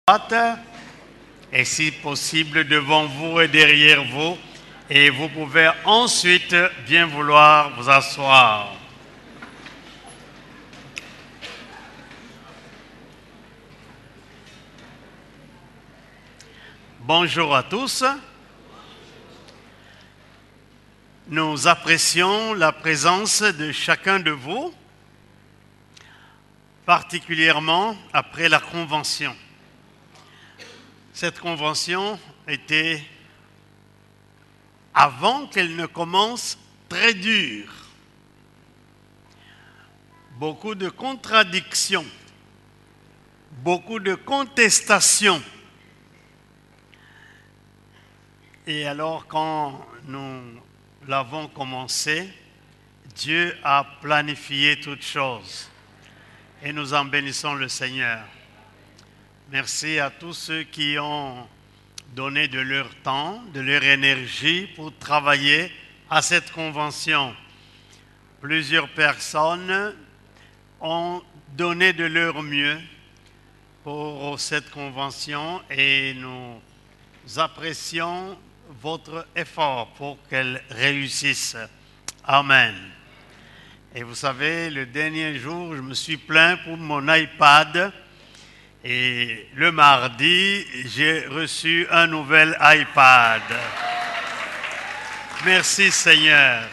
droite et si possible devant vous et derrière vous. Et vous pouvez ensuite bien vouloir vous asseoir. Bonjour à tous. Nous apprécions la présence de chacun de vous, particulièrement après la convention. Cette convention était, avant qu'elle ne commence, très dure. Beaucoup de contradictions, beaucoup de contestations. Et alors, quand nous l'avons commencé, Dieu a planifié toutes choses. Et nous en bénissons le Seigneur. Merci à tous ceux qui ont donné de leur temps, de leur énergie pour travailler à cette convention. Plusieurs personnes ont donné de leur mieux pour cette convention et nous apprécions votre effort pour qu'elle réussisse. Amen. Et vous savez, le dernier jour, je me suis plaint pour mon iPad et le mardi, j'ai reçu un nouvel iPad. Merci Seigneur.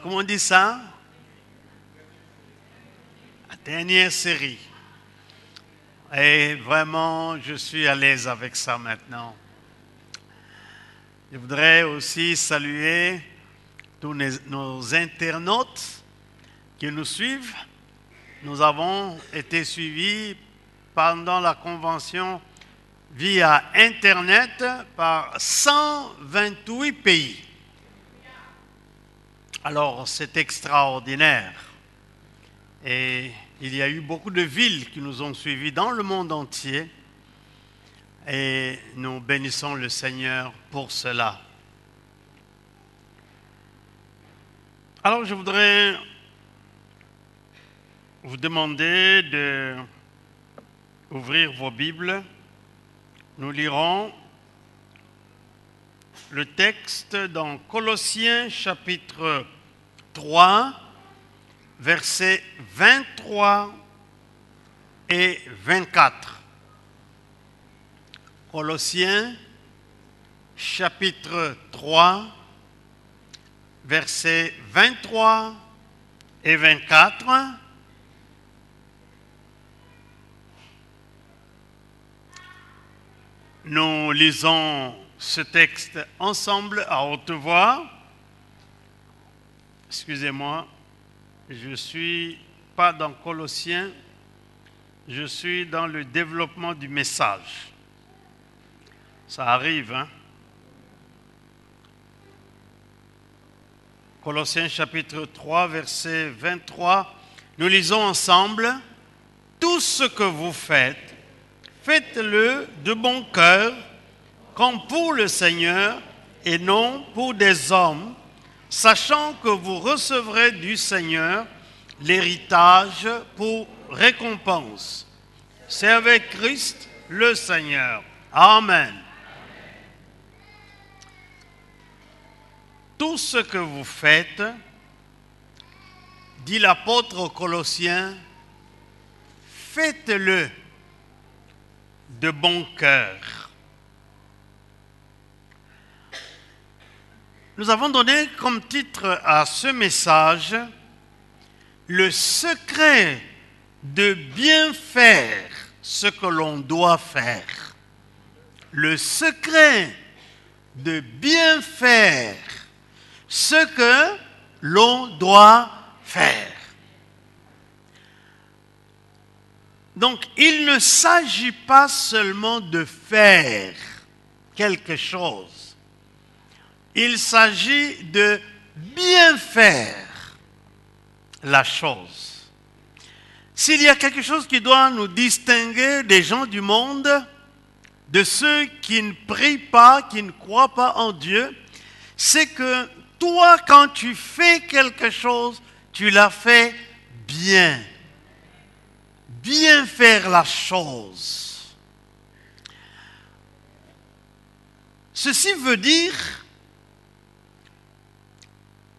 Comment on dit ça? Dernière série. Et vraiment, je suis à l'aise avec ça maintenant. Je voudrais aussi saluer tous nos internautes qui nous suivent. Nous avons été suivis pendant la convention via Internet par 128 pays. Alors, c'est extraordinaire. Et il y a eu beaucoup de villes qui nous ont suivis dans le monde entier. Et nous bénissons le Seigneur pour cela. Alors je voudrais vous demander d'ouvrir vos Bibles. Nous lirons le texte dans Colossiens chapitre 3, versets 23 et 24. Colossiens, chapitre 3, versets 23 et 24. Nous lisons ce texte ensemble à haute voix. Excusez-moi, je ne suis pas dans Colossiens, je suis dans le développement du message. Ça arrive, hein? Colossiens chapitre 3, verset 23. Nous lisons ensemble. Tout ce que vous faites, faites-le de bon cœur, comme pour le Seigneur et non pour des hommes, sachant que vous recevrez du Seigneur l'héritage pour récompense. C'est avec Christ le Seigneur. Amen. Tout ce que vous faites, dit l'apôtre aux Colossiens, faites-le de bon cœur. Nous avons donné comme titre à ce message le secret de bien faire ce que l'on doit faire. Le secret de bien faire ce que l'on doit faire. Donc, il ne s'agit pas seulement de faire quelque chose. Il s'agit de bien faire la chose. S'il y a quelque chose qui doit nous distinguer des gens du monde, de ceux qui ne prient pas, qui ne croient pas en Dieu, c'est que toi, quand tu fais quelque chose, tu l'as fait bien. bien faire la chose. Ceci veut dire,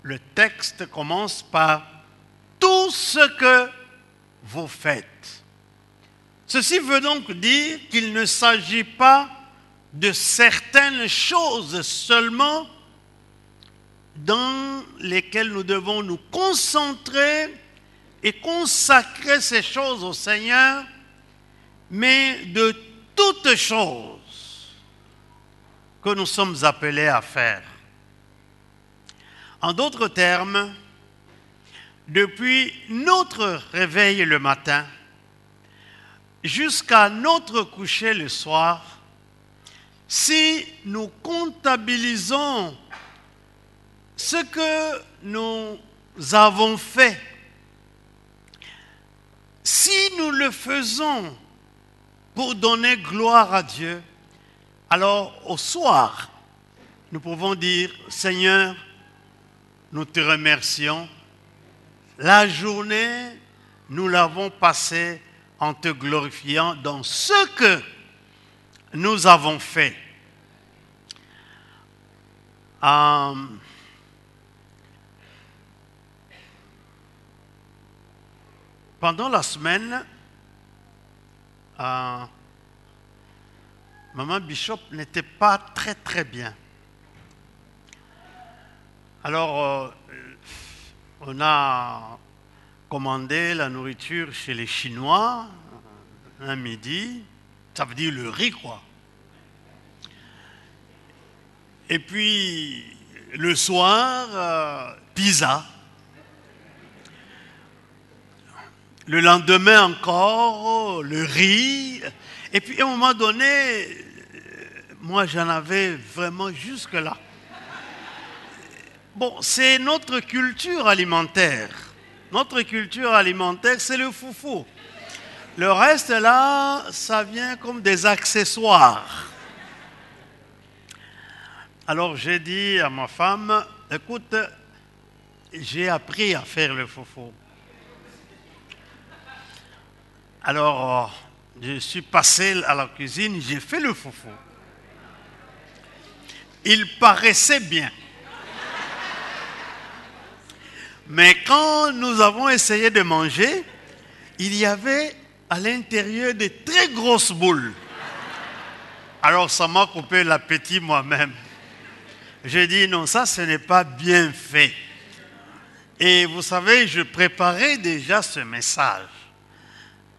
le texte commence par tout ce que vous faites. Ceci veut donc dire qu'il ne s'agit pas de certaines choses seulement dans lesquelles nous devons nous concentrer et consacrer ces choses au Seigneur, mais de toutes choses que nous sommes appelés à faire. En d'autres termes, depuis notre réveil le matin jusqu'à notre coucher le soir, si nous comptabilisons ce que nous avons fait, si nous le faisons pour donner gloire à Dieu, alors au soir, nous pouvons dire, Seigneur, nous te remercions. La journée, nous l'avons passée en te glorifiant dans ce que nous avons fait. Pendant la semaine, Maman Bishop n'était pas très bien. Alors, on a commandé la nourriture chez les Chinois un midi, ça veut dire le riz quoi. Et puis le soir, pizza. Le lendemain encore, le riz. Et puis à un moment donné, moi j'en avais vraiment jusque-là. Bon, c'est notre culture alimentaire. Notre culture alimentaire, c'est le foufou. Le reste là, ça vient comme des accessoires. Alors j'ai dit à ma femme, écoute, j'ai appris à faire le foufou. Alors, je suis passé à la cuisine, j'ai fait le foufou. Il paraissait bien. Mais quand nous avons essayé de manger, il y avait à l'intérieur de très grosses boules. Alors ça m'a coupé l'appétit moi-même. J'ai dit non, ça ce n'est pas bien fait. Et vous savez, je préparais déjà ce message.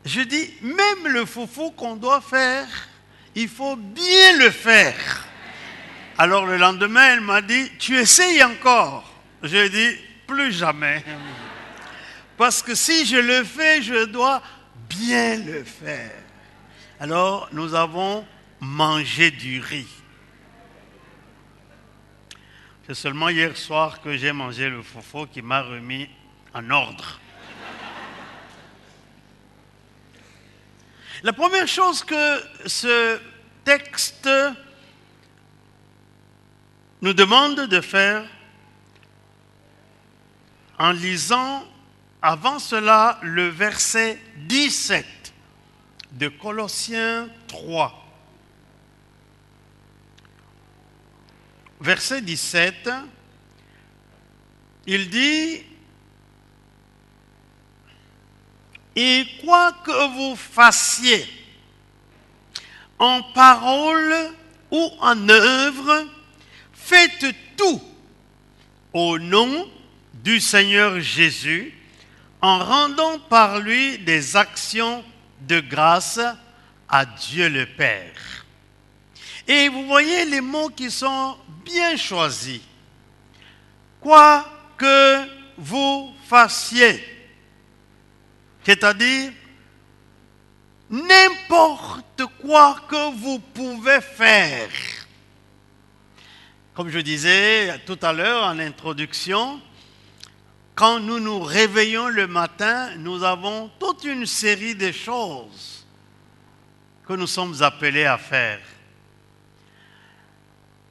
Je dis, même le foufou qu'on doit faire, il faut bien le faire. Alors le lendemain, elle m'a dit, tu essayes encore. Je dis, plus jamais. Parce que si je le fais, je dois bien le faire. Alors nous avons mangé du riz. C'est seulement hier soir que j'ai mangé le foufou qui m'a remis en ordre. La première chose que ce texte nous demande de faire, en lisant avant cela le verset 17 de Colossiens 3. Verset 17, il dit, « Et quoi que vous fassiez, en parole ou en œuvre, faites tout au nom du Seigneur Jésus, en rendant par lui des actions de grâce à Dieu le Père. » Et vous voyez les mots qui sont bien choisis. Quoi que vous fassiez, c'est-à-dire n'importe quoi que vous pouvez faire. Comme je disais tout à l'heure en introduction, quand nous nous réveillons le matin, nous avons toute une série de choses que nous sommes appelés à faire.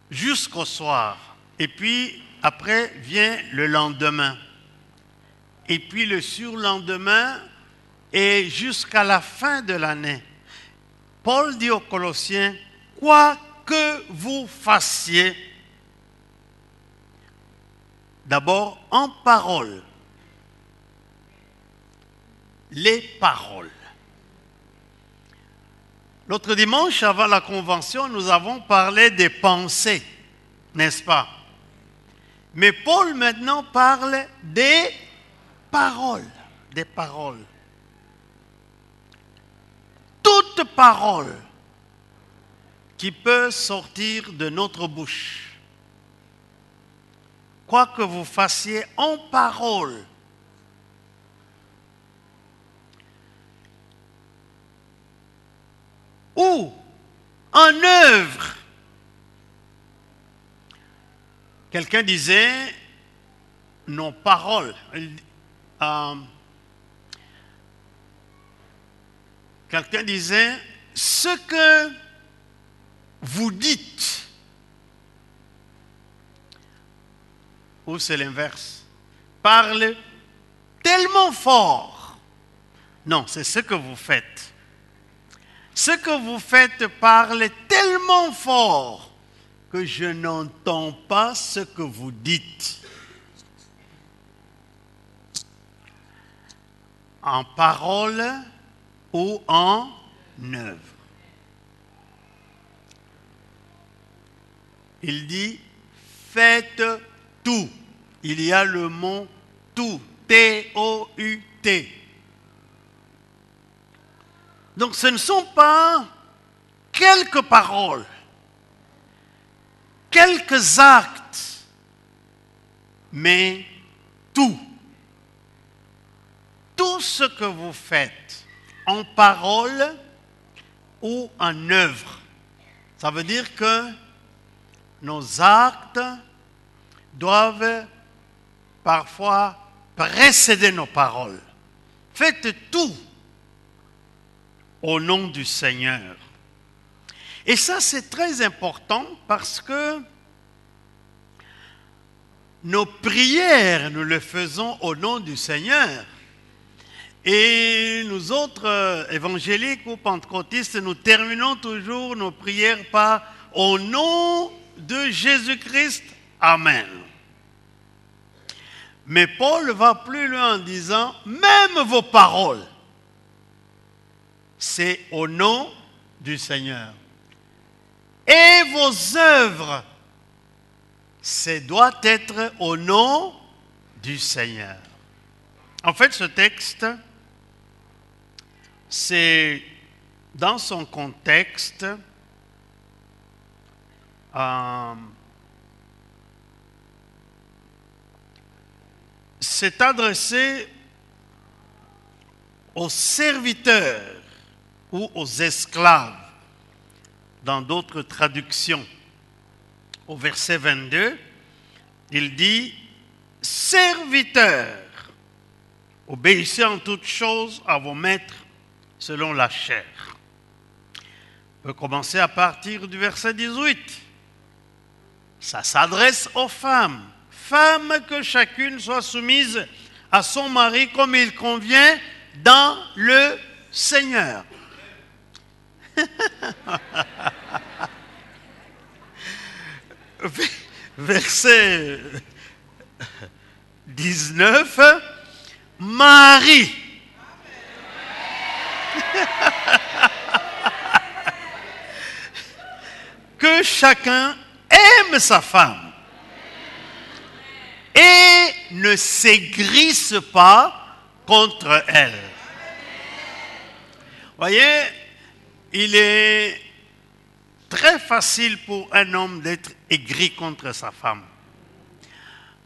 Jusqu'au soir. Et puis, après vient le lendemain. Et puis le surlendemain, et jusqu'à la fin de l'année, Paul dit aux Colossiens, quoi que vous fassiez, d'abord en parole, les paroles. L'autre dimanche, avant la convention, nous avons parlé des pensées, n'est-ce pas? Mais Paul maintenant parle des paroles, des paroles. Toute parole qui peut sortir de notre bouche, quoi que vous fassiez en parole, ou en œuvre. Quelqu'un disait, nos paroles, quelqu'un disait, ce que vous dites, ou c'est l'inverse, parle tellement fort. Non, c'est ce que vous faites. Ce que vous faites parle tellement fort que je n'entends pas ce que vous dites. En parole ou en œuvre. Il dit, faites tout. Il y a le mot tout, T-O-U-T. Donc ce ne sont pas quelques paroles, quelques actes, mais tout. Tout ce que vous faites en parole ou en œuvre. Ça veut dire que nos actes doivent parfois précéder nos paroles. Faites tout au nom du Seigneur. Et ça, c'est très important parce que nos prières, nous les faisons au nom du Seigneur. Et nous autres évangéliques ou pentecôtistes, nous terminons toujours nos prières par « Au nom de Jésus-Christ, Amen ». Mais Paul va plus loin en disant « Même vos paroles ». C'est au nom du Seigneur. Et vos œuvres, ça doit être au nom du Seigneur. En fait, ce texte, c'est dans son contexte, c'est adressé aux serviteurs ou aux esclaves, dans d'autres traductions. Au verset 22, il dit « Serviteurs, obéissez en toutes choses à vos maîtres selon la chair. » On peut commencer à partir du verset 18. Ça s'adresse aux femmes. Femmes, que chacune soit soumise à son mari comme il convient dans le Seigneur. Verset 19, Marie. Que chacun aime sa femme et ne s'aigrisse pas contre elle. Voyez, il est très facile pour un homme d'être aigri contre sa femme.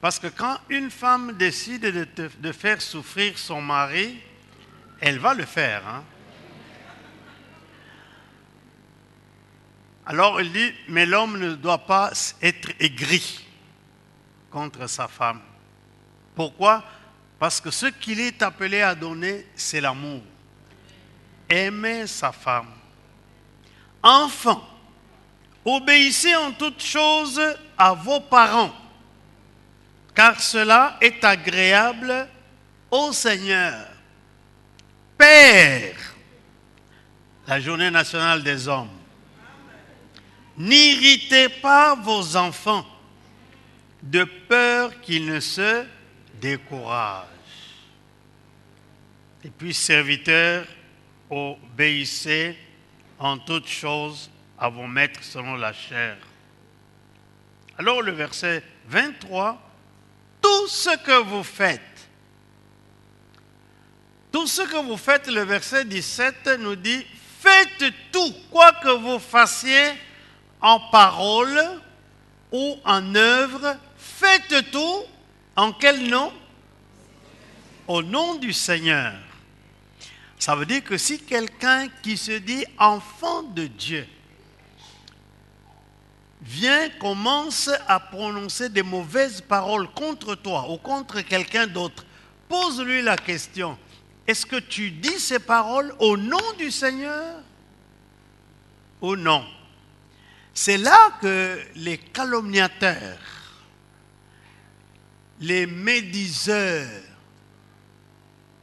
Parce que quand une femme décide de faire souffrir son mari, elle va le faire. Hein? Alors il dit, mais l'homme ne doit pas être aigri contre sa femme. Pourquoi? Parce que ce qu'il est appelé à donner, c'est l'amour. Aimer sa femme. Enfants, obéissez en toutes choses à vos parents, car cela est agréable au Seigneur. Père, la journée nationale des hommes, n'irritez pas vos enfants de peur qu'ils ne se découragent. Et puis, serviteurs, obéissez en toutes choses à vos maîtres selon la chair. Alors le verset 23, tout ce que vous faites, le verset 17 nous dit, faites tout, quoi que vous fassiez en parole ou en œuvre, faites tout, en quel nom? Au nom du Seigneur. Ça veut dire que si quelqu'un qui se dit enfant de Dieu commence à prononcer des mauvaises paroles contre toi ou contre quelqu'un d'autre, pose-lui la question, est-ce que tu dis ces paroles au nom du Seigneur ou non? C'est là que les calomniateurs, les médiseurs,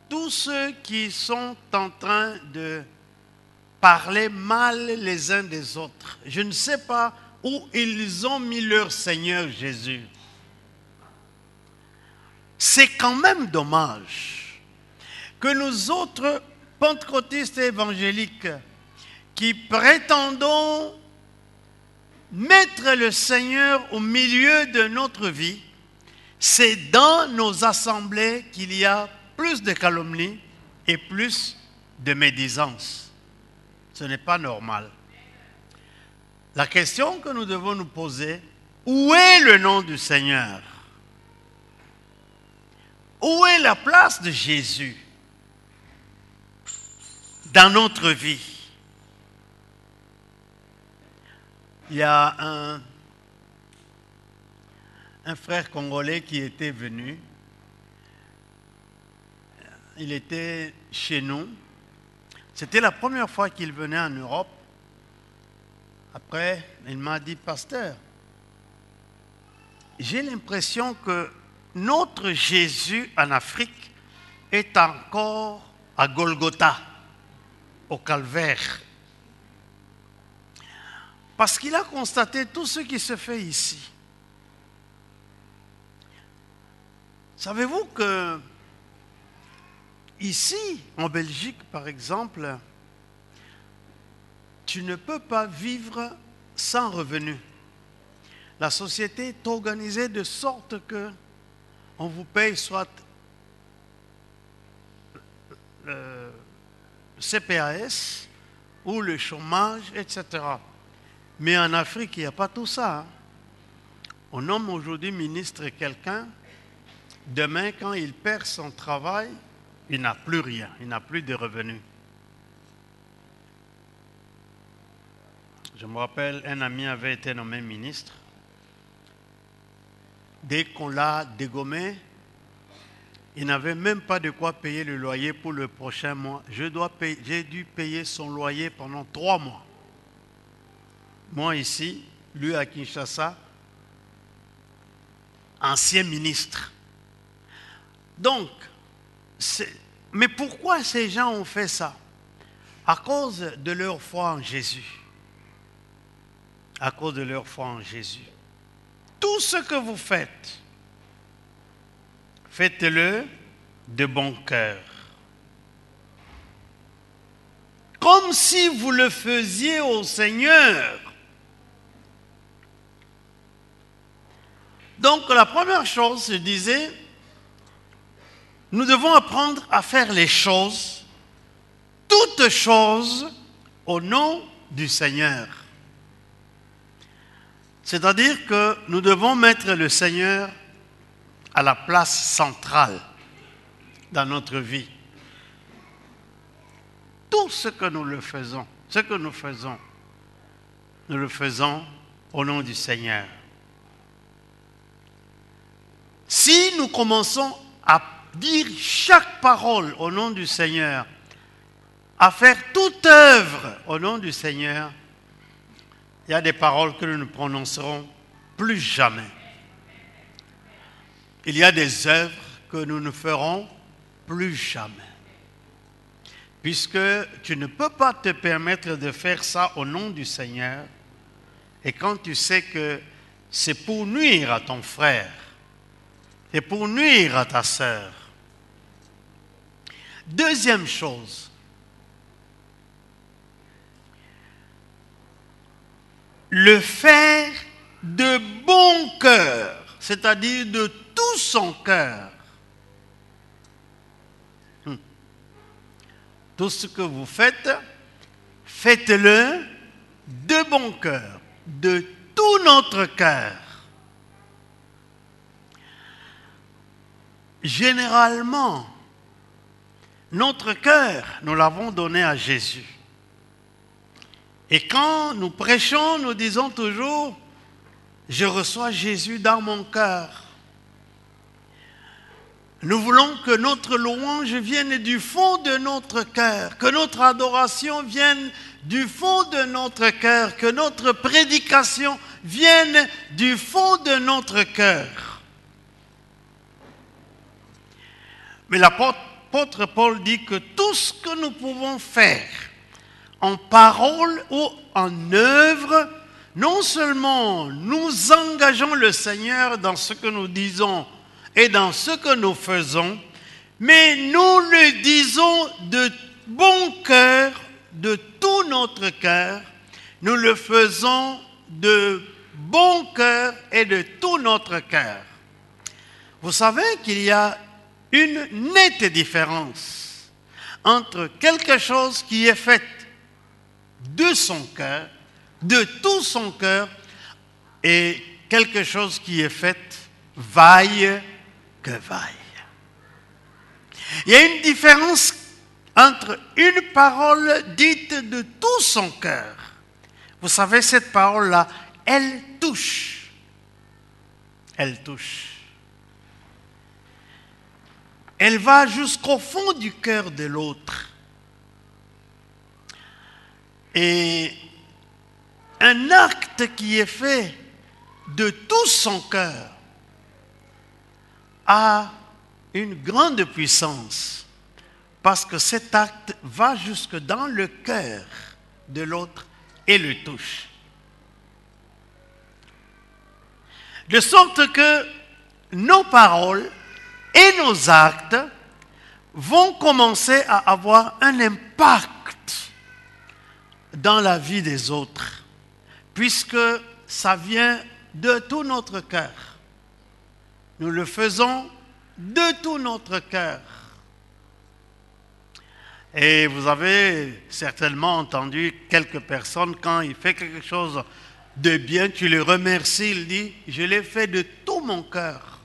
tous ceux qui sont en train de parler mal les uns des autres, je ne sais pas où ils ont mis leur Seigneur Jésus. C'est quand même dommage que nous autres pentecôtistes et évangéliques qui prétendons mettre le Seigneur au milieu de notre vie, c'est dans nos assemblées qu'il y a plus de calomnie et plus de médisance. Ce n'est pas normal. La question que nous devons nous poser, où est le nom du Seigneur? Où est la place de Jésus dans notre vie? Il y a un frère congolais qui était venu. Il était chez nous. C'était la première fois qu'il venait en Europe. Après, il m'a dit, pasteur, j'ai l'impression que notre Jésus en Afrique est encore à Golgotha, au calvaire. Parce qu'il a constaté tout ce qui se fait ici. Savez-vous que ici, en Belgique par exemple, tu ne peux pas vivre sans revenu. La société est organisée de sorte que on vous paye soit le CPAS ou le chômage, etc. Mais en Afrique, il n'y a pas tout ça. On nomme aujourd'hui ministre quelqu'un, demain, quand il perd son travail, il n'a plus rien, il n'a plus de revenus. Je me rappelle, un ami avait été nommé ministre. Dès qu'on l'a dégommé, il n'avait même pas de quoi payer le loyer pour le prochain mois. J'ai dû payer son loyer pendant 3 mois. Moi ici, lui à Kinshasa, ancien ministre. Donc, mais pourquoi ces gens ont fait ça? À cause de leur foi en Jésus. À cause de leur foi en Jésus. Tout ce que vous faites, faites-le de bon cœur. Comme si vous le faisiez au Seigneur. Donc la première chose, je disais, nous devons apprendre à faire les choses, toutes choses, au nom du Seigneur. C'est-à-dire que nous devons mettre le Seigneur à la place centrale dans notre vie. Tout ce que nous le faisons, nous le faisons au nom du Seigneur. Si nous commençons à dire chaque parole au nom du Seigneur, à faire toute œuvre au nom du Seigneur, il y a des paroles que nous ne prononcerons plus jamais. Il y a des œuvres que nous ne ferons plus jamais. puisque tu ne peux pas te permettre de faire ça au nom du Seigneur, et quand tu sais que c'est pour nuire à ton frère, c'est pour nuire à ta sœur. Deuxième chose, le faire de bon cœur, c'est-à-dire de tout son cœur. Tout ce que vous faites, faites-le de bon cœur, de tout notre cœur. Généralement, notre cœur, nous l'avons donné à Jésus. Et quand nous prêchons, nous disons toujours, je reçois Jésus dans mon cœur. Nous voulons que notre louange vienne du fond de notre cœur, que notre adoration vienne du fond de notre cœur, que notre prédication vienne du fond de notre cœur. Mais l'apôtre Paul dit que tout ce que nous pouvons faire, en parole ou en œuvre, non seulement nous engageons le Seigneur dans ce que nous disons et dans ce que nous faisons, mais nous le disons de bon cœur, de tout notre cœur, nous le faisons de bon cœur et de tout notre cœur. Vous savez qu'il y a une nette différence entre quelque chose qui est fait de son cœur, de tout son cœur, et quelque chose qui est fait vaille que vaille. Il y a une différence entre une parole dite de tout son cœur. Vous savez, cette parole-là, elle touche. Elle touche. Elle va jusqu'au fond du cœur de l'autre. Et un acte qui est fait de tout son cœur a une grande puissance parce que cet acte va jusque dans le cœur de l'autre et le touche. De sorte que nos paroles et nos actes vont commencer à avoir un impact dans la vie des autres, puisque ça vient de tout notre cœur. Nous le faisons de tout notre cœur. Et vous avez certainement entendu quelques personnes, quand il fait quelque chose de bien, tu le remercies, il dit, je l'ai fait de tout mon cœur.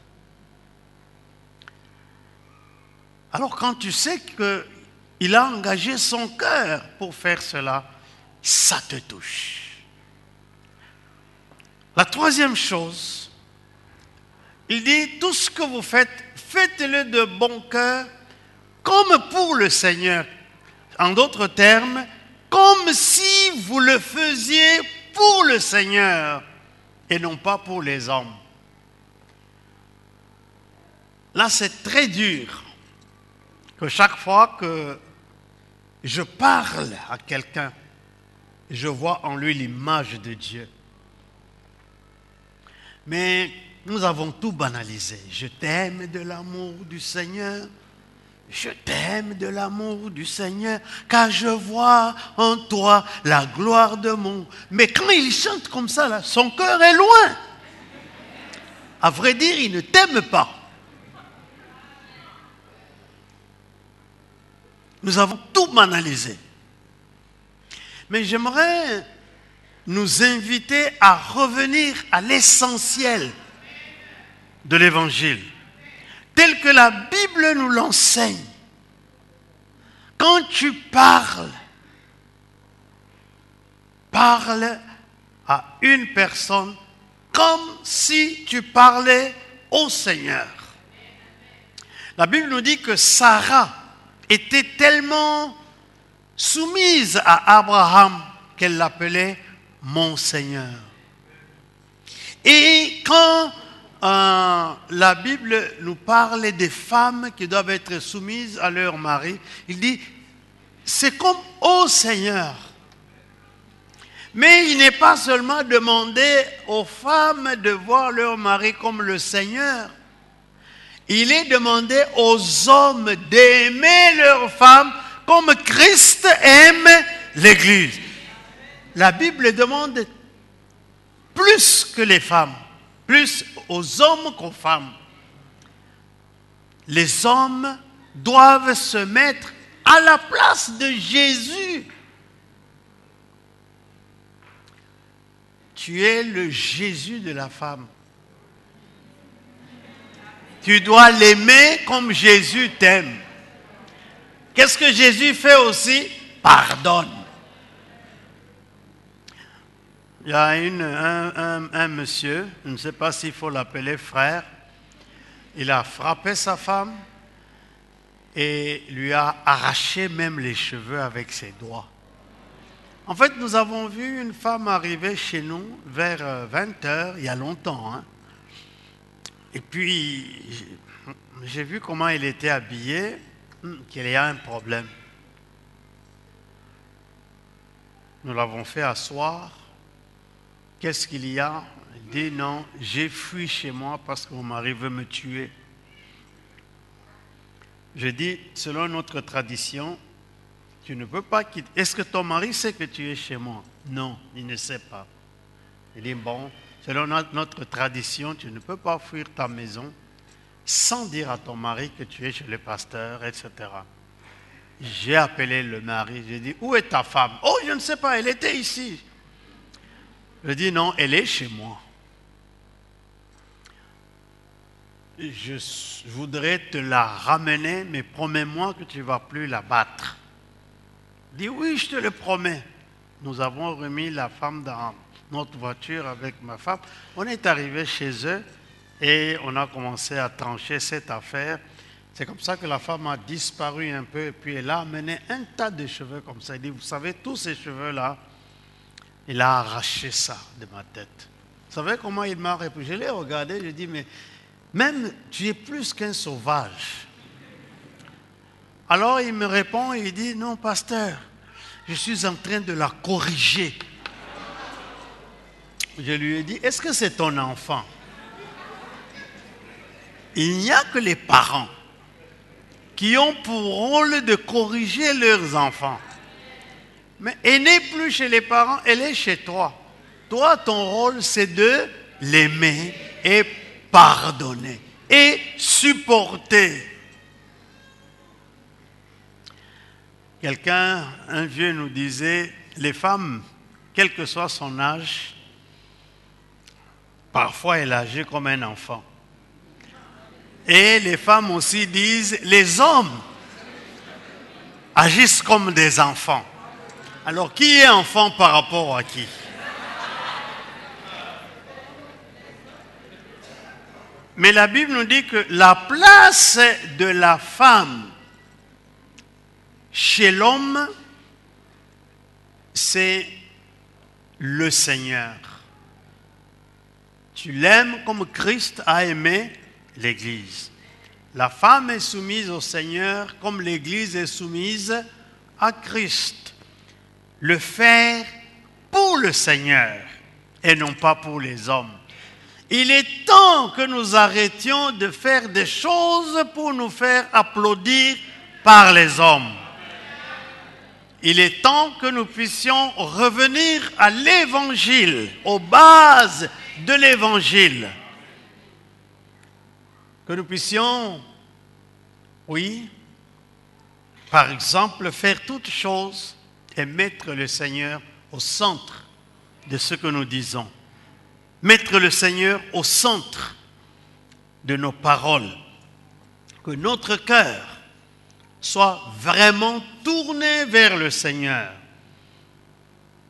Alors quand tu sais qu'il a engagé son cœur pour faire cela, ça te touche. La troisième chose, il dit, tout ce que vous faites, faites-le de bon cœur, comme pour le Seigneur. En d'autres termes, comme si vous le faisiez pour le Seigneur et non pas pour les hommes. Là, c'est très dur que chaque fois que je parle à quelqu'un, je vois en lui l'image de Dieu. Mais nous avons tout banalisé. Je t'aime de l'amour du Seigneur. Je t'aime de l'amour du Seigneur, car je vois en toi la gloire de mon... Mais quand il chante comme ça, là, son cœur est loin. À vrai dire, il ne t'aime pas. Nous avons tout banalisé. Mais j'aimerais nous inviter à revenir à l'essentiel de l'Évangile, tel que la Bible nous l'enseigne. Quand tu parles à une personne comme si tu parlais au Seigneur. La Bible nous dit que Sarah était tellement soumise à Abraham qu'elle l'appelait mon Seigneur. Et quand la Bible nous parle des femmes qui doivent être soumises à leur mari, il dit c'est comme ô Seigneur. Mais il n'est pas seulement demandé aux femmes de voir leur mari comme le Seigneur. Il est demandé aux hommes d'aimer leurs femmes comme Christ aime l'Église. La Bible demande plus que les femmes, plus aux hommes qu'aux femmes. Les hommes doivent se mettre à la place de Jésus. Tu es le Jésus de la femme. Tu dois l'aimer comme Jésus t'aime. Qu'est-ce que Jésus fait aussi? Pardonne. Il y a un monsieur, je ne sais pas s'il faut l'appeler frère, il a frappé sa femme et lui a arraché même les cheveux avec ses doigts. En fait, nous avons vu une femme arriver chez nous vers 20 h, il y a longtemps. Hein. Et puis, j'ai vu comment il était habillé, qu'il y a un problème. Nous l'avons fait asseoir. Qu'est-ce qu'il y a? Il dit non, j'ai fui chez moi parce que mon mari veut me tuer. Je dis, selon notre tradition, tu ne peux pas quitter. Est-ce que ton mari sait que tu es chez moi? Non, il ne sait pas. Il dit, bon, selon notre tradition, tu ne peux pas fuir ta maison sans dire à ton mari que tu es chez le pasteur, etc. J'ai appelé le mari, j'ai dit, où est ta femme? Oh, je ne sais pas, elle était ici. Je dis, non, elle est chez moi. Je voudrais te la ramener, mais promets-moi que tu ne vas plus la battre. Il dit, oui, je te le promets. Nous avons remis la femme dans notre voiture avec ma femme. On est arrivé chez eux et on a commencé à trancher cette affaire. C'est comme ça que la femme a disparu un peu et puis elle a amené un tas de cheveux comme ça. Elle dit, vous savez, tous ces cheveux-là, il a arraché ça de ma tête. Vous savez comment il m'a répondu? Je l'ai regardé, je lui ai dit, mais même tu es plus qu'un sauvage. Alors il me répond et il dit, non pasteur, je suis en train de la corriger. Je lui ai dit, est-ce que c'est ton enfant? Il n'y a que les parents qui ont pour rôle de corriger leurs enfants. Mais elle n'est plus chez les parents, elle est chez toi. Toi, ton rôle, c'est de l'aimer et pardonner et supporter. Quelqu'un, un vieux nous disait, les femmes, quel que soit son âge, parfois elle agit comme un enfant. Et les femmes aussi disent, les hommes agissent comme des enfants. Alors, qui est enfant par rapport à qui? Mais la Bible nous dit que la place de la femme chez l'homme, c'est le Seigneur. Tu l'aimes comme Christ a aimé l'Église. La femme est soumise au Seigneur comme l'Église est soumise à Christ. Le faire pour le Seigneur et non pas pour les hommes. Il est temps que nous arrêtions de faire des choses pour nous faire applaudir par les hommes. Il est temps que nous puissions revenir à l'Évangile, aux bases de l'Évangile. Que nous puissions, oui, par exemple, faire toutes choses et mettre le Seigneur au centre de ce que nous disons. Mettre le Seigneur au centre de nos paroles. Que notre cœur soit vraiment tourné vers le Seigneur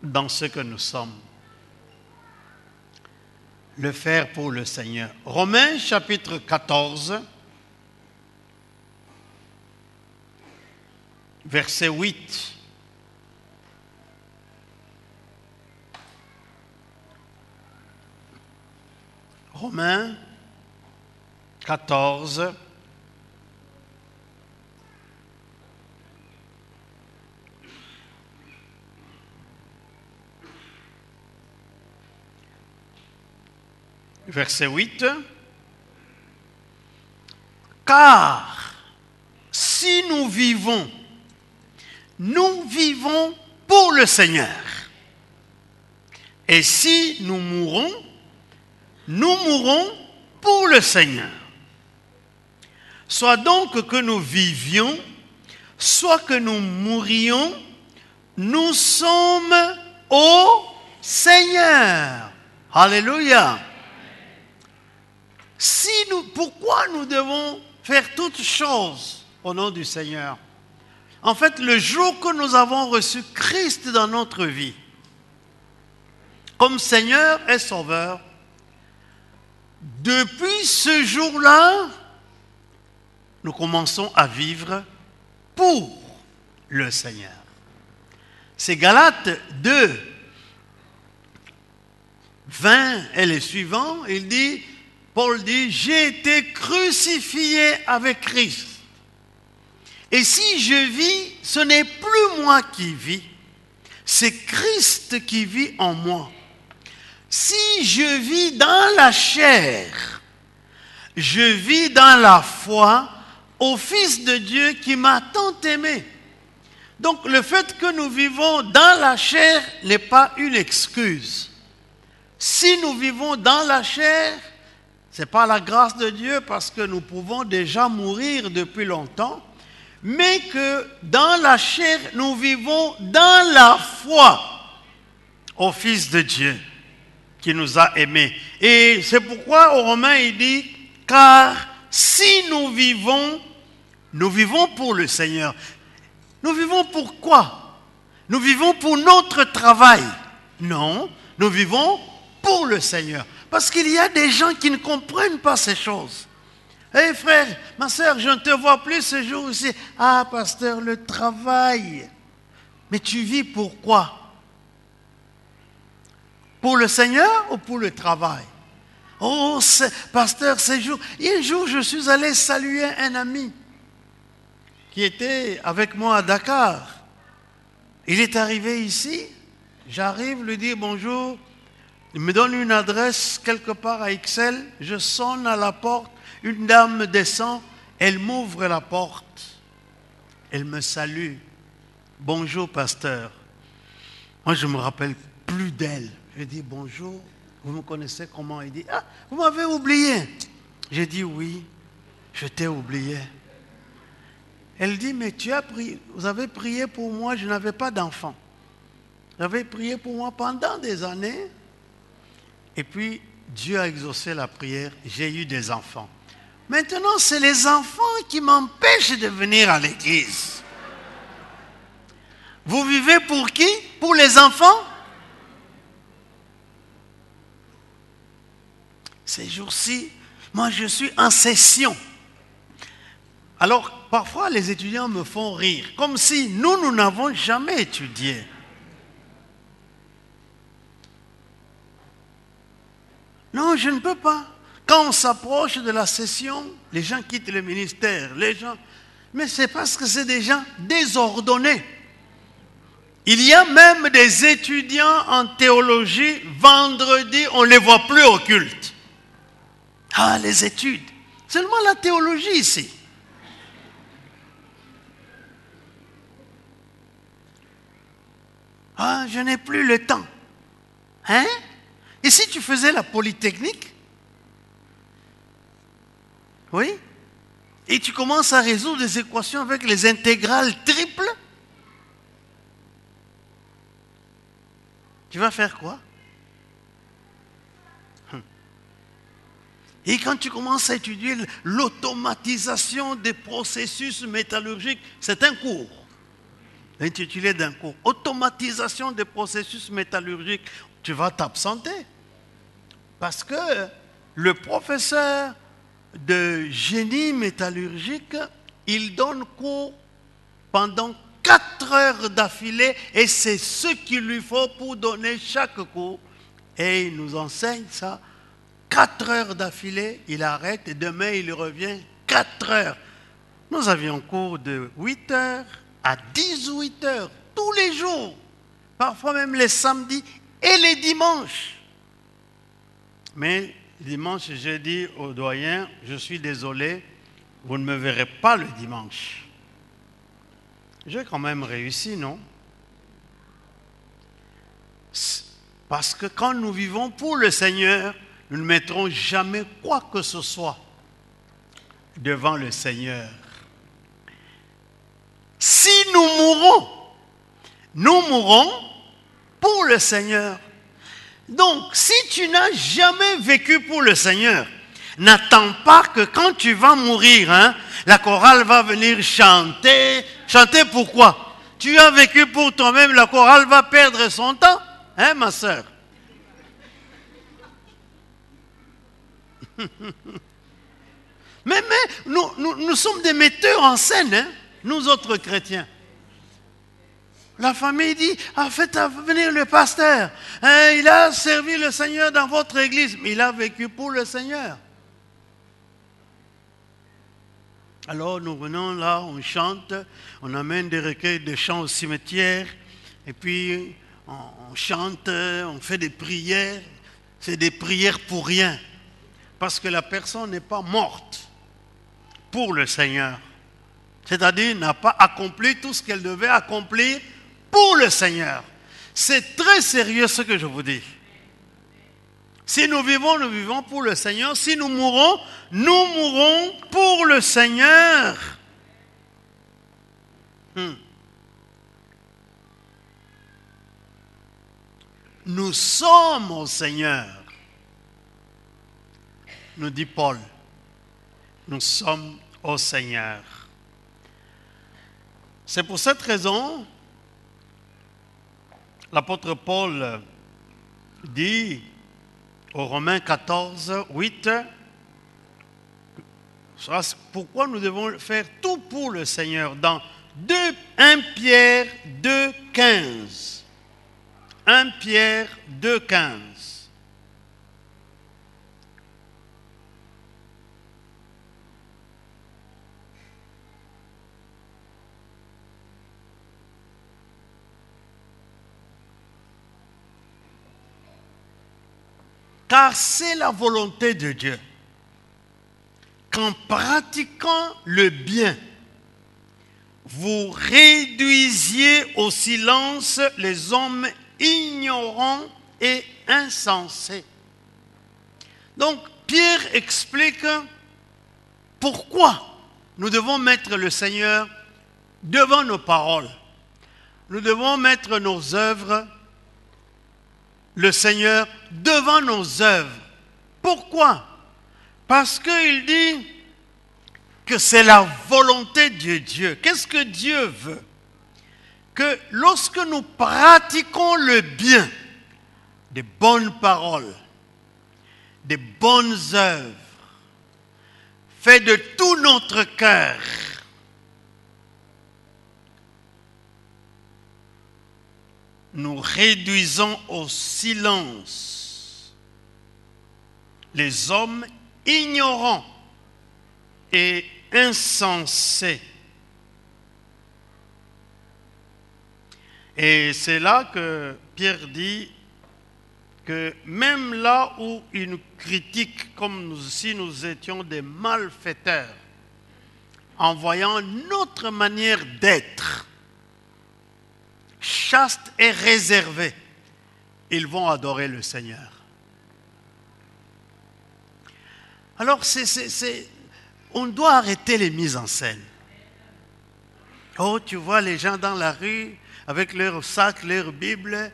dans ce que nous sommes. Le faire pour le Seigneur. Romains chapitre 14, verset 8. Romains 14, verset 8. Car si nous vivons pour le Seigneur. Et si nous mourons pour le Seigneur. Soit donc que nous vivions, soit que nous mourions, nous sommes au Seigneur. Alléluia. Pourquoi nous devons faire toutes choses au nom du Seigneur? En fait, le jour que nous avons reçu Christ dans notre vie, comme Seigneur et Sauveur, depuis ce jour-là, nous commençons à vivre pour le Seigneur. C'est Galates 2, 20 et les suivants, Paul dit, j'ai été crucifié avec Christ. Et si je vis, ce n'est plus moi qui vis, c'est Christ qui vit en moi. Si je vis dans la chair, je vis dans la foi au Fils de Dieu qui m'a tant aimé. Donc le fait que nous vivons dans la chair n'est pas une excuse. Si nous vivons dans la chair, ce n'est pas la grâce de Dieu parce que nous pouvons déjà mourir depuis longtemps, mais que dans la chair, nous vivons dans la foi au Fils de Dieu qui nous a aimés. Et c'est pourquoi aux Romains il dit, car si nous vivons pour le Seigneur. Nous vivons pour quoi? Nous vivons pour notre travail? Non, nous vivons pour le Seigneur. Parce qu'il y a des gens qui ne comprennent pas ces choses. Hé frère, ma soeur, je ne te vois plus ce jour-ci. Ah pasteur, le travail. Mais tu vis pour quoi? Pour le Seigneur ou pour le travail? Oh pasteur, ces jours. Un jour, je suis allé saluer un ami qui était avec moi à Dakar. Il est arrivé ici. J'arrive, lui dis bonjour. Il me donne une adresse quelque part à Ixelles. Je sonne à la porte. Une dame descend. Elle m'ouvre la porte. Elle me salue. Bonjour, pasteur. Moi, je ne me rappelle plus d'elle. Je dis bonjour. Vous me connaissez comment? Il dit, ah, vous m'avez oublié. J'ai dit oui, je t'ai oublié. Elle dit, mais vous avez prié pour moi, je n'avais pas d'enfant. Vous avez prié pour moi pendant des années. Et puis, Dieu a exaucé la prière, j'ai eu des enfants. Maintenant, c'est les enfants qui m'empêchent de venir à l'église. Vous vivez pour qui? Pour les enfants? Ces jours-ci, moi je suis en session. Alors, parfois les étudiants me font rire, comme si nous n'avons jamais étudié. Non, je ne peux pas. Quand on s'approche de la session, les gens quittent le ministère, mais c'est parce que c'est des gens désordonnés. Il y a même des étudiants en théologie, vendredi, on ne les voit plus au culte. Ah, les études. Seulement la théologie ici. Ah, je n'ai plus le temps. Hein? Et si tu faisais la polytechnique? Oui? Et tu commences à résoudre des équations avec les intégrales triples? Tu vas faire quoi? Et quand tu commences à étudier l'automatisation des processus métallurgiques, c'est un cours, intitulé d'un cours. Automatisation des processus métallurgiques, tu vas t'absenter. Parce que le professeur de génie métallurgique, il donne cours pendant 4 heures d'affilée et c'est ce qu'il lui faut pour donner chaque cours. Et il nous enseigne ça. 4 heures d'affilée, il arrête et demain il revient 4 heures. Nous avions cours de 8 heures à 18 heures, tous les jours, parfois même les samedis et les dimanches. Mais Dimanche, j'ai dit au doyen, je suis désolé, vous ne me verrez pas le dimanche. J'ai quand même réussi, non? Parce que quand nous vivons pour le Seigneur, nous ne mettrons jamais quoi que ce soit devant le Seigneur. Si nous mourrons pour le Seigneur. Donc, si tu n'as jamais vécu pour le Seigneur, n'attends pas que quand tu vas mourir, la chorale va venir chanter. Chanter pourquoi? Tu as vécu pour toi-même, la chorale va perdre son temps, ma soeur? Mais nous sommes des metteurs en scène, nous autres chrétiens. La famille dit, faites venir le pasteur. Il a servi le Seigneur dans votre église, mais il a vécu pour le Seigneur. Alors nous venons là, on chante, on amène des recueils de chants au cimetière, et puis on chante, on fait des prières. C'est des prières pour rien, parce que la personne n'est pas morte pour le Seigneur. C'est-à-dire n'a pas accompli tout ce qu'elle devait accomplir pour le Seigneur. C'est très sérieux ce que je vous dis. Si nous vivons pour le Seigneur. Si nous mourons pour le Seigneur. Nous sommes au Seigneur. Nous dit Paul. Nous sommes au Seigneur. C'est pour cette raison, l'apôtre Paul dit aux Romains 14, 8, pourquoi nous devons faire tout pour le Seigneur. Dans 1 Pierre 2, 15. 1 Pierre 2, 15. Car c'est la volonté de Dieu qu'en pratiquant le bien, vous réduisiez au silence les hommes ignorants et insensés. Donc, Pierre explique pourquoi nous devons mettre le Seigneur devant nos paroles. Nous devons mettre nos œuvres, le Seigneur devant nos œuvres. Pourquoi? Parce qu'il dit que c'est la volonté de Dieu. Qu'est-ce que Dieu veut? Que lorsque nous pratiquons le bien, des bonnes paroles, des bonnes œuvres, faites de tout notre cœur, nous réduisons au silence les hommes ignorants et insensés. Et c'est là que Pierre dit que même là où il nous critique comme si nous étions des malfaiteurs, en voyant notre manière d'être, chaste et réservée, ils vont adorer le Seigneur. Alors, on doit arrêter les mises en scène. Oh, tu vois les gens dans la rue avec leur sac, leur Bible,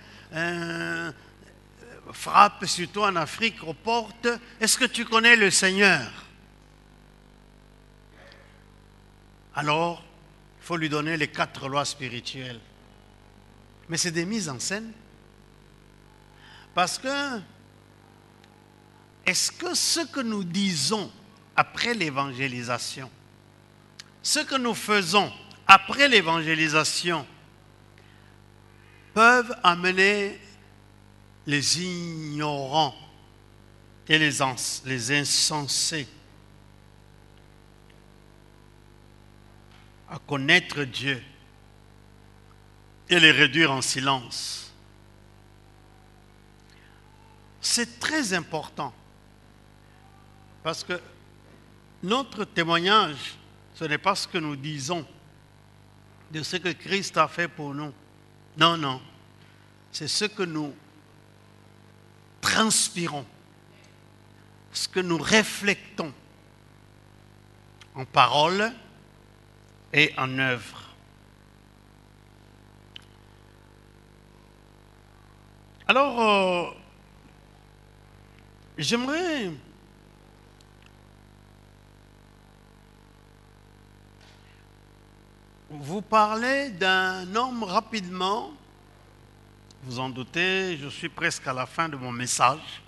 frappent surtout en Afrique aux portes. Est-ce que tu connais le Seigneur? Alors, il faut lui donner les 4 lois spirituelles. Mais c'est des mises en scène. Parce que, est-ce que ce que nous disons après l'évangélisation, ce que nous faisons après l'évangélisation, peuvent amener les ignorants et les insensés à connaître Dieu et les réduire en silence? C'est très important Parce que notre témoignage, ce n'est pas ce que nous disons de ce que Christ a fait pour nous. Non, non. C'est ce que nous transpirons, ce que nous reflétons en parole et en œuvre. Alors, j'aimerais vous parler d'un homme rapidement. Vous en doutez, je suis presque à la fin de mon message.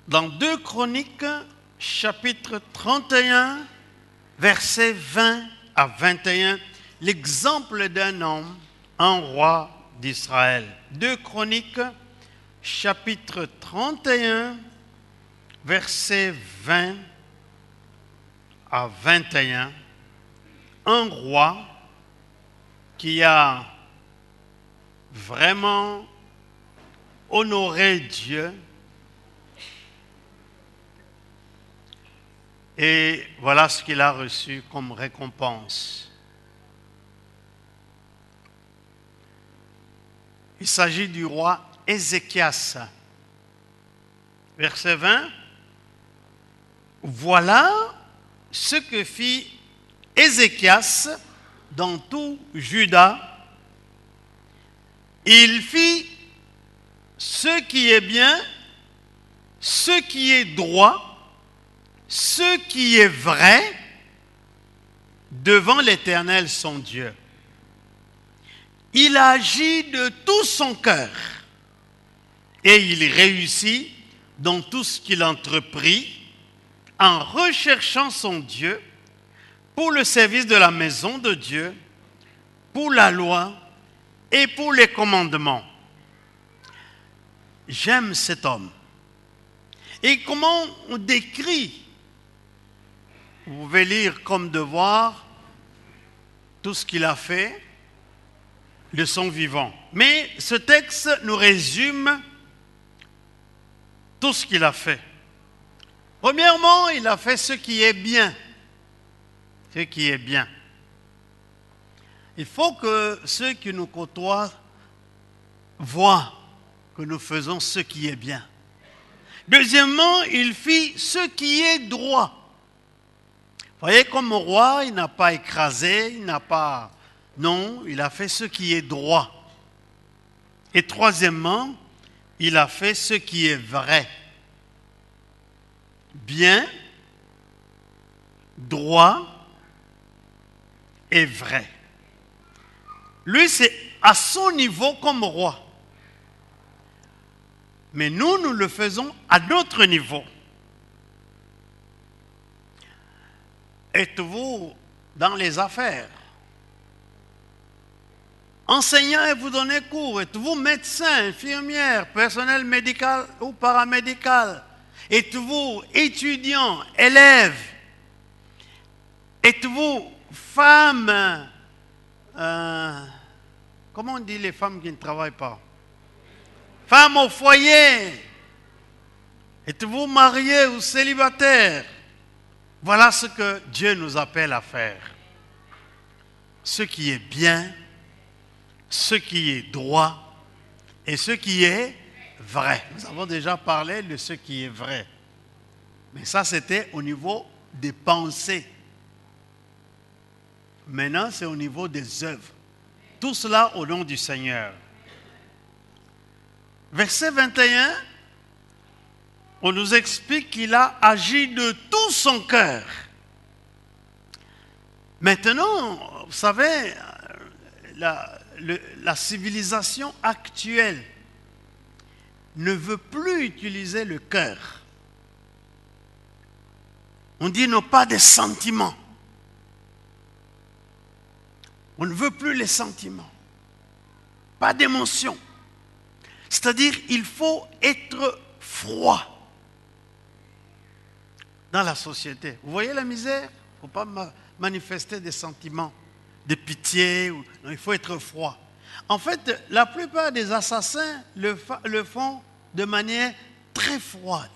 Dans 2 Chroniques, chapitre 31, versets 20 à 21, l'exemple d'un homme, un roi d'Israël. 2 Chroniques, chapitre 31, versets 20 à 21, un roi qui a vraiment honoré Dieu. Et voilà ce qu'il a reçu comme récompense. Il s'agit du roi Ézéchias. Verset 20. Voilà ce que fit Ézéchias dans tout Juda. Il fit ce qui est bien, ce qui est droit, ce qui est vrai devant l'Éternel son Dieu. Il agit de tout son cœur et il réussit dans tout ce qu'il entreprit en recherchant son Dieu pour le service de la maison de Dieu, pour la loi et pour les commandements. J'aime cet homme. Et comment on décrit, vous pouvez lire comme devoir tout ce qu'il a fait de son vivant. Mais ce texte nous résume tout ce qu'il a fait. Premièrement, il a fait ce qui est bien. Ce qui est bien. Il faut que ceux qui nous côtoient voient que nous faisons ce qui est bien. Deuxièmement, il fit ce qui est droit. Vous voyez, comme roi, il n'a pas écrasé, il n'a pas... Non, il a fait ce qui est droit. Et troisièmement, il a fait ce qui est vrai. Bien, droit et vrai. Lui, c'est à son niveau comme roi. Mais nous, nous le faisons à notre niveau. Êtes-vous dans les affaires? Enseignant et vous donnez cours. Êtes-vous médecin, infirmière, personnel médical ou paramédical? Êtes-vous étudiant, élève? Êtes-vous femme? Comment on dit les femmes qui ne travaillent pas? Femme au foyer. Êtes-vous marié ou célibataire? Voilà ce que Dieu nous appelle à faire. Ce qui est bien, ce qui est droit et ce qui est vrai. Nous avons déjà parlé de ce qui est vrai. Mais ça, c'était au niveau des pensées. Maintenant, c'est au niveau des œuvres. Tout cela au nom du Seigneur. Verset 21, on nous explique qu'il a agi de tout son cœur. Maintenant, vous savez, la civilisation actuelle ne veut plus utiliser le cœur. On dit non, pas des sentiments. On ne veut plus les sentiments. Pas d'émotion. C'est-à-dire, il faut être froid dans la société. Vous voyez la misère? Il ne faut pas manifester des sentiments de pitié. Non, il faut être froid. En fait, la plupart des assassins le font de manière très froide.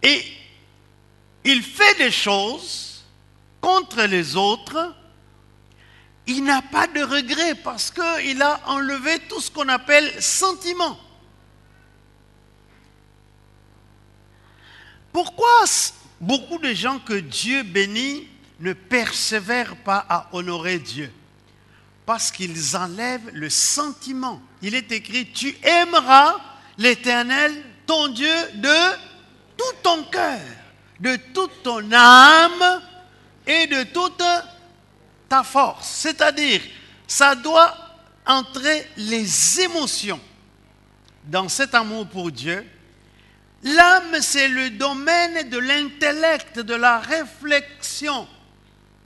Et il fait des choses contre les autres. Il n'a pas de regret parce qu'il a enlevé tout ce qu'on appelle sentiment. Pourquoi beaucoup de gens que Dieu bénit ne persévèrent pas à honorer Dieu? Parce qu'ils enlèvent le sentiment. Il est écrit, tu aimeras l'Éternel, ton Dieu, de tout ton cœur, de toute ton âme et de toute ta force. C'est-à-dire, ça doit entrer les émotions dans cet amour pour Dieu. L'âme, c'est le domaine de l'intellect, de la réflexion,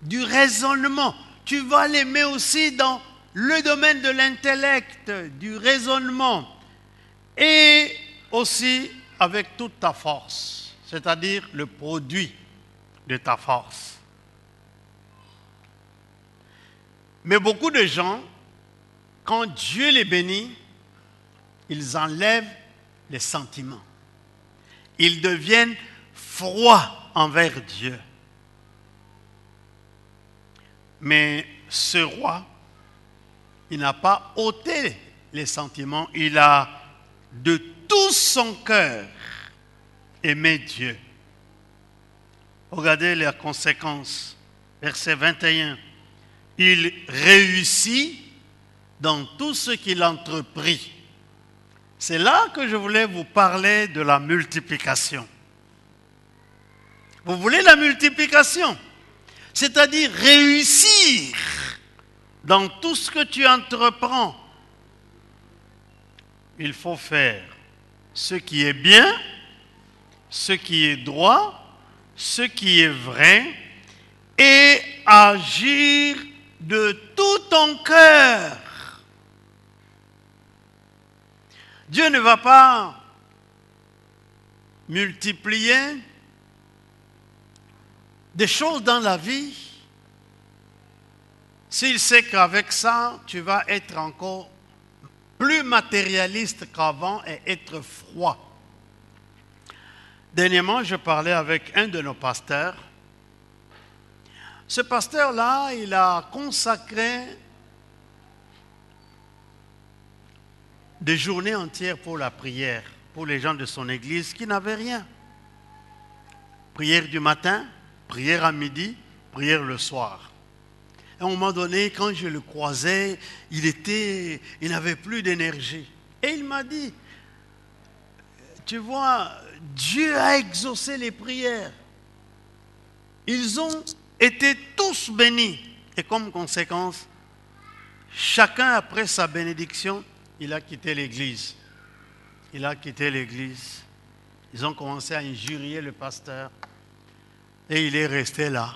du raisonnement. Tu vas l'aimer aussi dans le domaine de l'intellect, du raisonnement et aussi avec toute ta force, c'est-à-dire le produit de ta force. Mais beaucoup de gens, quand Dieu les bénit, ils enlèvent les sentiments. Ils deviennent froids envers Dieu. Mais ce roi, il n'a pas ôté les sentiments, il a de tout son cœur aimé Dieu. Regardez les conséquences. Verset 21. Il réussit dans tout ce qu'il entreprit. C'est là que je voulais vous parler de la multiplication. Vous voulez la multiplication? C'est-à-dire réussir dans tout ce que tu entreprends. Il faut faire ce qui est bien, ce qui est droit, ce qui est vrai et agir de tout ton cœur. Dieu ne va pas multiplier des choses dans la vie s'il sait qu'avec ça, tu vas être encore plus matérialiste qu'avant et être froid. Dernièrement, je parlais avec un de nos pasteurs. Ce pasteur-là, il a consacré des journées entières pour la prière, pour les gens de son église qui n'avaient rien. Prière du matin, prière à midi, prière le soir. À un moment donné, quand je le croisais, il n'avait plus d'énergie. Et il m'a dit, tu vois, Dieu a exaucé les prières. Ils ont été tous bénis. Et comme conséquence, chacun après sa bénédiction, il a quitté l'église. Il a quitté l'église. Ils ont commencé à injurier le pasteur. Et il est resté là.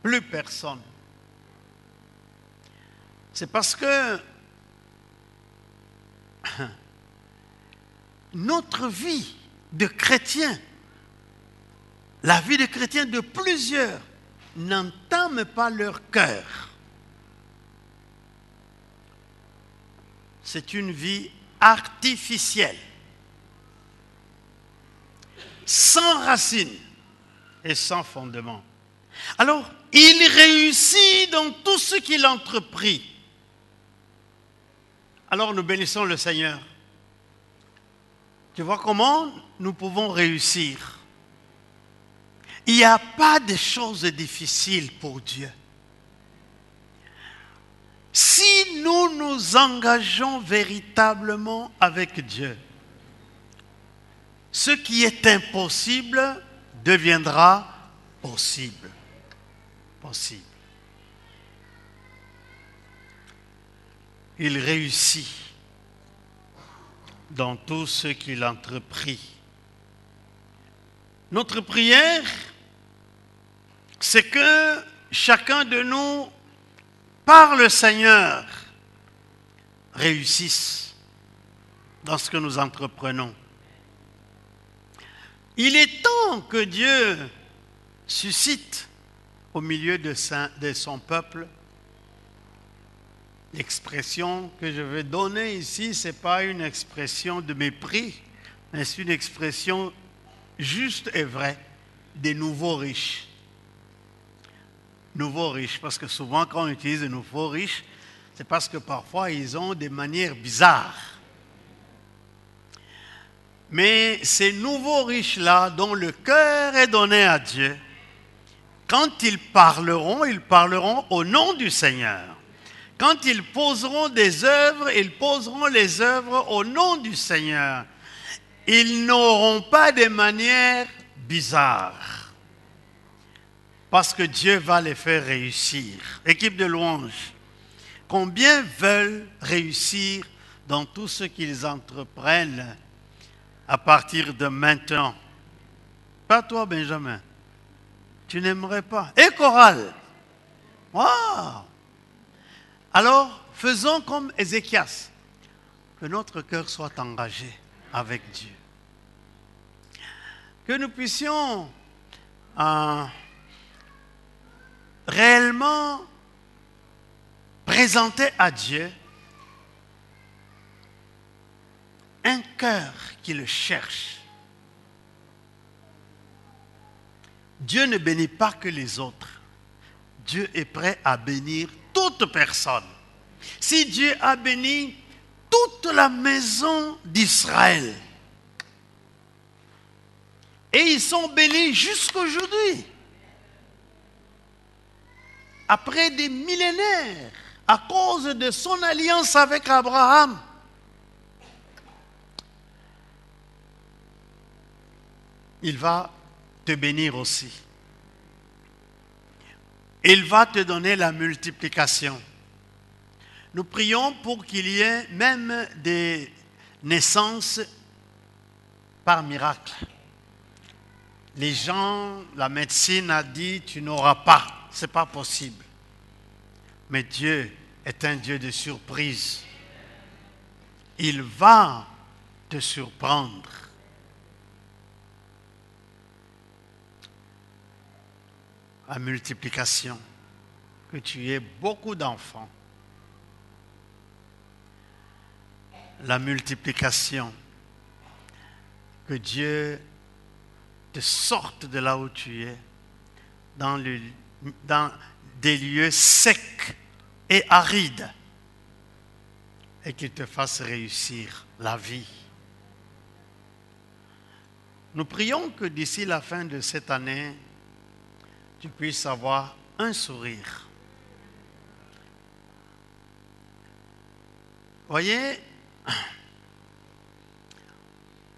Plus personne. C'est parce que notre vie de chrétien, la vie de chrétien de plusieurs, n'entame pas leur cœur. C'est une vie artificielle, sans racines et sans fondement. Alors, il réussit dans tout ce qu'il entreprit. Alors, nous bénissons le Seigneur. Tu vois comment nous pouvons réussir? Il n'y a pas de choses difficiles pour Dieu. Si nous nous engageons véritablement avec Dieu, ce qui est impossible deviendra possible. Possible. Il réussit dans tout ce qu'il entreprit. Notre prière, c'est que chacun de nous, par le Seigneur, réussisse dans ce que nous entreprenons. Il est temps que Dieu suscite au milieu de son peuple L'expression que je vais donner ici, ce n'est pas une expression de mépris, mais c'est une expression juste et vraie des nouveaux riches. Nouveaux riches, parce que souvent quand on utilise de nouveaux riches, c'est parce que parfois ils ont des manières bizarres. Mais ces nouveaux riches-là, dont le cœur est donné à Dieu, quand ils parleront au nom du Seigneur. Quand ils poseront des œuvres, ils poseront les œuvres au nom du Seigneur. Ils n'auront pas de manières bizarres. Parce que Dieu va les faire réussir. Équipe de louanges, combien veulent réussir dans tout ce qu'ils entreprennent à partir de maintenant? Pas toi, Benjamin. Tu n'aimerais pas. Et chorale. Wow. Alors, faisons comme Ézéchias. Que notre cœur soit engagé avec Dieu. Que nous puissions réellement présenter à Dieu un cœur qui le cherche. Dieu ne bénit pas que les autres. Dieu est prêt à bénir toute personne. Si Dieu a béni toute la maison d'Israël, et ils sont bénis jusqu'aujourd'hui, après des millénaires, à cause de son alliance avec Abraham, il va te bénir aussi. Il va te donner la multiplication. Nous prions pour qu'il y ait même des naissances par miracle. Les gens, la médecine a dit, tu n'auras pas. Ce n'est pas possible. Mais Dieu est un Dieu de surprise. Il va te surprendre. La multiplication, que tu aies beaucoup d'enfants. La multiplication, que Dieu te sorte de là où tu es, dans des lieux secs et arides, et qu'il te fasse réussir la vie. Nous prions que d'ici la fin de cette année, tu puisses avoir un sourire. Voyez,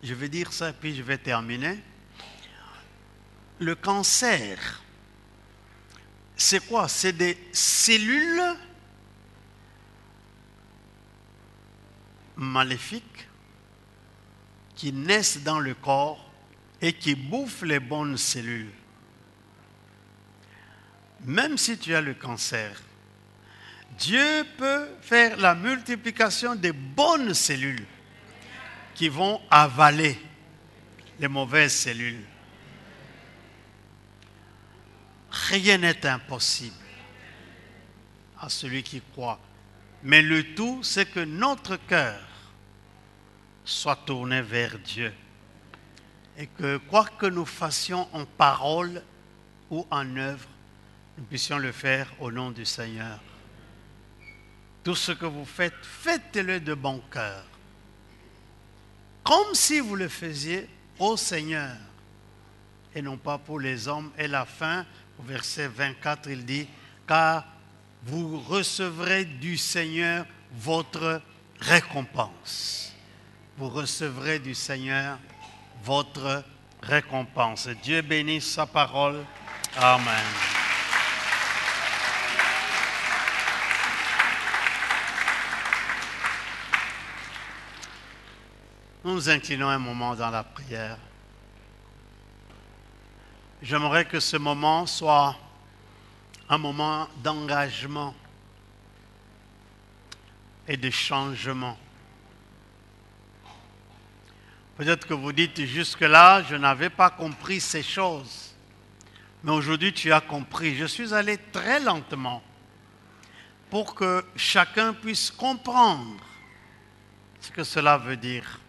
je vais dire ça puis je vais terminer. Le cancer, c'est quoi? C'est des cellules maléfiques qui naissent dans le corps et qui bouffent les bonnes cellules. Même si tu as le cancer, Dieu peut faire la multiplication des bonnes cellules qui vont avaler les mauvaises cellules. Rien n'est impossible à celui qui croit. Mais le tout, c'est que notre cœur soit tourné vers Dieu. Et que quoi que nous fassions en parole ou en œuvre, nous puissions le faire au nom du Seigneur. Tout ce que vous faites, faites-le de bon cœur. Comme si vous le faisiez au Seigneur et non pas pour les hommes. Et la fin, au verset 24, il dit, car vous recevrez du Seigneur votre récompense. Vous recevrez du Seigneur votre récompense. Dieu bénisse sa parole. Amen. Nous nous inclinons un moment dans la prière. J'aimerais que ce moment soit un moment d'engagement et de changement. Peut-être que vous dites, jusque-là, je n'avais pas compris ces choses. Mais aujourd'hui, tu as compris. Je suis allé très lentement. pour que chacun puisse comprendre ce que cela veut dire.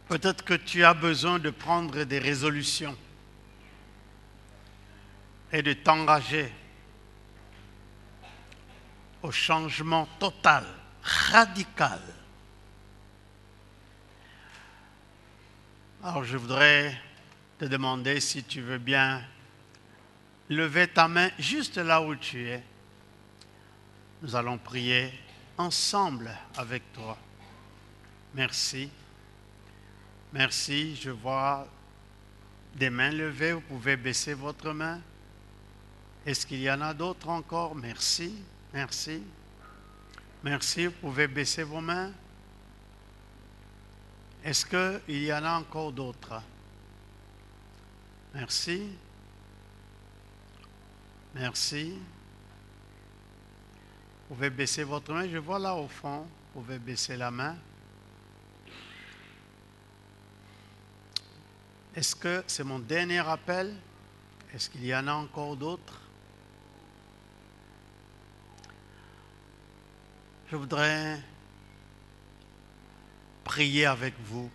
Peut-être que tu as besoin de prendre des résolutions et de t'engager au changement total, radical. Alors je voudrais te demander si tu veux bien lever ta main juste là où tu es. Nous allons prier ensemble avec toi. Merci. Merci. Je vois des mains levées. Vous pouvez baisser votre main. Est-ce qu'il y en a d'autres encore? Merci. Merci. Merci. Vous pouvez baisser vos mains. Est-ce qu'il y en a encore d'autres? Merci. Merci. Vous pouvez baisser votre main. Je vois là au fond. Vous pouvez baisser la main. Est-ce que c'est mon dernier appel? Est-ce qu'il y en a encore d'autres? Je voudrais prier avec vous.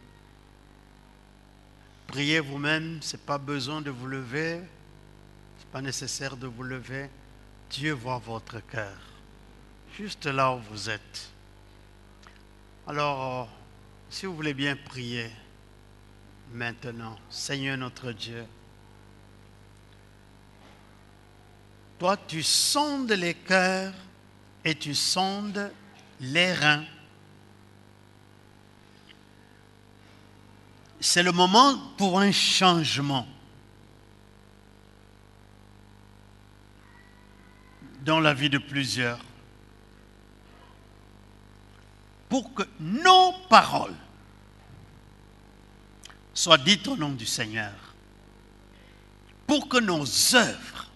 Priez vous-même, ce n'est pas besoin de vous lever, ce n'est pas nécessaire de vous lever. Dieu voit votre cœur, juste là où vous êtes. Alors, si vous voulez bien prier maintenant, Seigneur notre Dieu, toi tu sondes les cœurs et tu sondes les reins. C'est le moment pour un changement dans la vie de plusieurs. Pour que nos paroles soient dites au nom du Seigneur. Pour que nos œuvres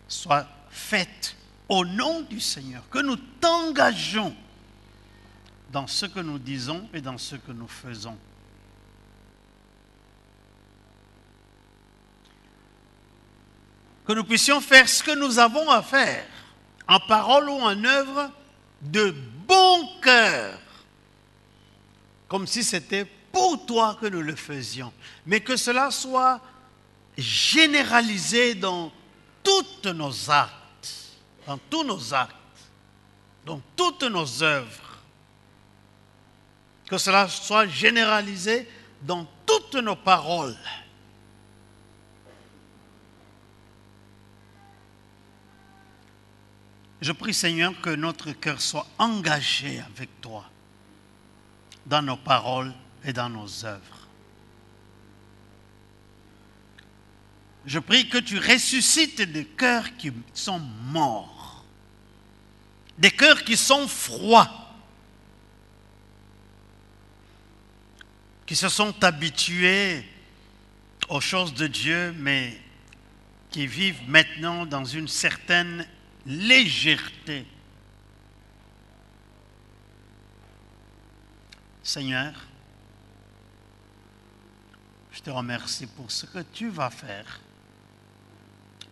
soient faites au nom du Seigneur. Que nous t'engageons dans ce que nous disons et dans ce que nous faisons. Que nous puissions faire ce que nous avons à faire, en parole ou en œuvre, de bon cœur, comme si c'était pour toi que nous le faisions, mais que cela soit généralisé dans toutes nos actes, dans tous nos actes, dans toutes nos œuvres. Que cela soit généralisé dans toutes nos paroles. Je prie, Seigneur, que notre cœur soit engagé avec toi dans nos paroles et dans nos œuvres. Je prie que tu ressuscites des cœurs qui sont morts, des cœurs qui sont froids, qui se sont habitués aux choses de Dieu, mais qui vivent maintenant dans une certaine légèreté. Seigneur, je te remercie pour ce que tu vas faire,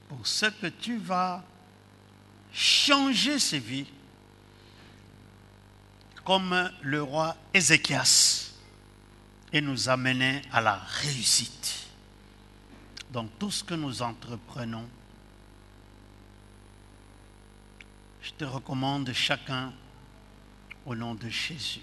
pour ce que tu vas changer ces vies, comme le roi Ézéchias, et nous amener à la réussite dans tout ce que nous entreprenons. Je te recommande chacun au nom de Jésus.